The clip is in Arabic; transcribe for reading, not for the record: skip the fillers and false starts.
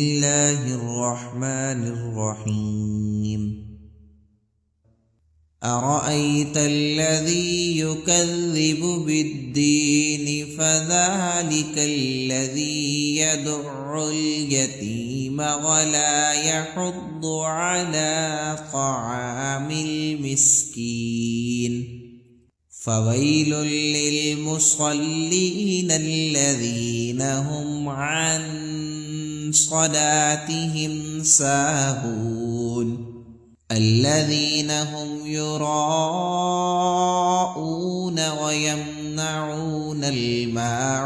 الله الرحمن الرحيم أرأيت الذي يكذب بالدين فذلك الذي يدع اليتيم ولا يحض على طعام المسكين فويل للمصلين الذين هم عن صلاتهم ساهون الذين هم يراءون ويمنعون الماعون